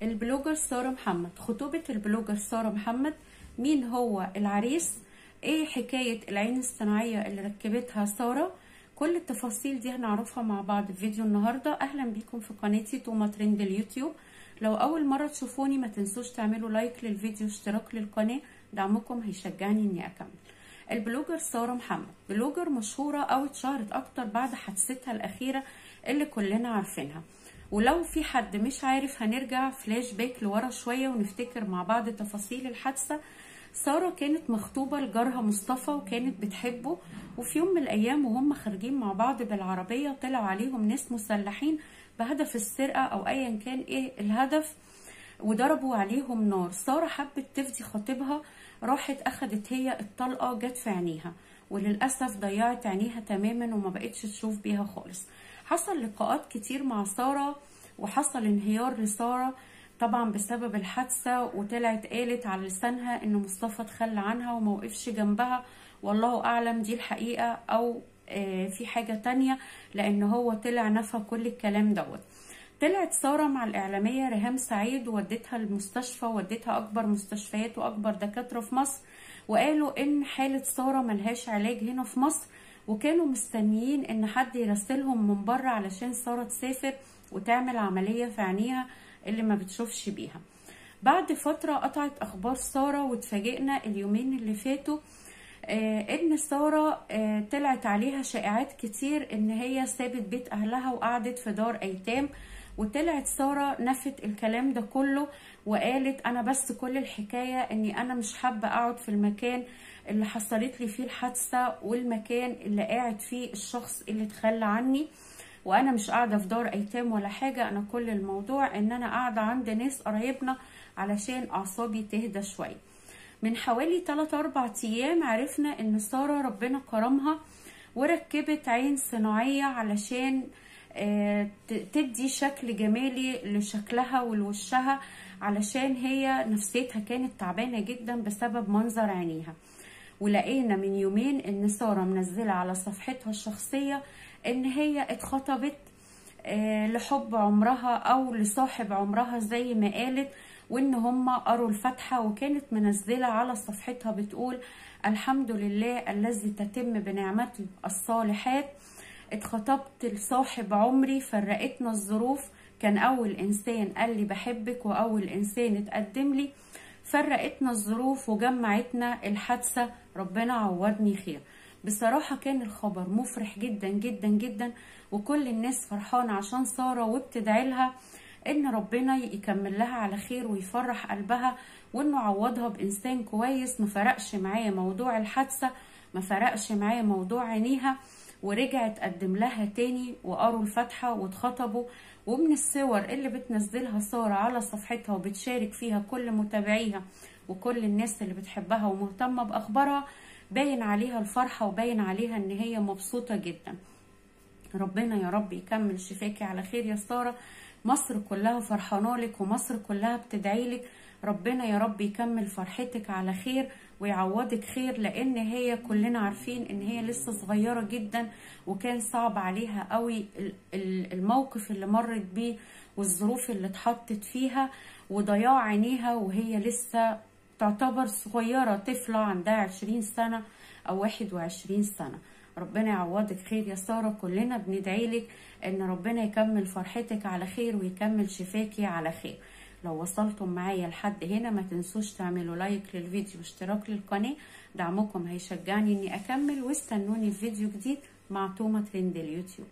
البلوجر سارة محمد. خطوبة البلوجر سارة محمد، مين هو العريس، ايه حكاية العين الصناعية اللي ركبتها سارة، كل التفاصيل دي هنعرفها مع بعض في فيديو النهاردة. اهلا بيكم في قناتي توما ترند اليوتيوب. لو اول مرة تشوفوني ما تنسوش تعملوا لايك للفيديو واشتراك للقناة، دعمكم هيشجعني اني اكمل. البلوجر سارة محمد بلوجر مشهورة او اتشهرت اكتر بعد حادثتها الاخيرة اللي كلنا عارفينها. ولو في حد مش عارف هنرجع فلاش باك لورا شوية ونفتكر مع بعض تفاصيل الحادثة. سارة كانت مخطوبة لجارها مصطفى وكانت بتحبه، وفي يوم من الأيام وهم خارجين مع بعض بالعربية طلعوا عليهم ناس مسلحين بهدف السرقة أو أيا كان إيه الهدف، وضربوا عليهم نار. سارة حبت تفدي خطيبها، راحت أخدت هي الطلقة جت في عينيها، وللأسف ضيعت عينيها تماما وما بقتش تشوف بيها خالص. حصل لقاءات كتير مع سارة وحصل انهيار لسارة طبعا بسبب الحادثة، وطلعت قالت على لسانها ان مصطفى تخلى عنها وموقفش جنبها، والله اعلم دي الحقيقة او في حاجة تانية، لان هو طلع نفى كل الكلام دوت. طلعت سارة مع الإعلامية ريهام سعيد وودتها المستشفى، ودتها أكبر مستشفيات وأكبر دكاترة في مصر، وقالوا إن حالة سارة ملهاش علاج هنا في مصر، وكانوا مستنيين إن حد يرسلهم من بره علشان سارة تسافر وتعمل عملية في عينيها اللي ما بتشوفش بيها. بعد فترة قطعت أخبار سارة، واتفاجئنا اليومين اللي فاتوا ان سارة طلعت عليها شائعات كتير ان هي سابت بيت اهلها وقعدت في دار ايتام. وطلعت سارة نفت الكلام ده كله وقالت انا بس كل الحكاية اني انا مش حابة اقعد في المكان اللي حصلت لي فيه الحادثة والمكان اللي قاعد فيه الشخص اللي تخلى عني، وانا مش قاعدة في دار ايتام ولا حاجة، انا كل الموضوع ان انا قاعدة عند ناس قرايبنا علشان اعصابي تهدى شوية. من حوالي 3-4 ايام عرفنا ان سارة ربنا كرمها وركبت عين صناعية علشان تدي شكل جمالي لشكلها ولوشها، علشان هي نفسيتها كانت تعبانة جدا بسبب منظر عينيها. ولقينا من يومين ان سارة منزلة على صفحتها الشخصية ان هي اتخطبت لحب عمرها او لصاحب عمرها زي ما قالت، وان هم قروا الفاتحة، وكانت منزلة على صفحتها بتقول الحمد لله الذي تتم بنعمته الصالحات، اتخطبت لصاحب عمري فرقتنا الظروف، كان اول انسان قال لي بحبك واول انسان اتقدم لي، فرقتنا الظروف وجمعتنا الحادثة، ربنا عوضني خير. بصراحة كان الخبر مفرح جدا جدا جدا، وكل الناس فرحانة عشان سارة وبتدعي لها ان ربنا يكمل لها على خير ويفرح قلبها، وانه عوضها بانسان كويس. ما فرقش معايا موضوع الحادثة، ما فرقش معايا موضوع عينيها، ورجعت قدم لها تاني وقروا الفاتحة واتخطبوا. ومن الصور اللي بتنزلها سارة على صفحتها وبتشارك فيها كل متابعيها وكل الناس اللي بتحبها ومهتمة باخبارها، باين عليها الفرحة وباين عليها ان هي مبسوطة جدا. ربنا يا رب يكمل شفاكي على خير يا سارة، مصر كلها فرحانه لك ومصر كلها بتدعي لك، ربنا يا رب يكمل فرحتك على خير ويعوضك خير، لان هي كلنا عارفين ان هي لسه صغيره جدا، وكان صعب عليها قوي الموقف اللي مرت بيه والظروف اللي اتحطت فيها وضياع عينيها وهي لسه تعتبر صغيره، طفله عندها 20 سنه او 21 سنه. ربنا يعوضك خير يا سارة، كلنا بندعي لك ان ربنا يكمل فرحتك على خير ويكمل شفاكي على خير. لو وصلتم معايا لحد هنا ما تنسوش تعملوا لايك للفيديو واشتراك للقناة، دعمكم هيشجعني اني اكمل، واستنوني في فيديو جديد مع توما ترند اليوتيوب.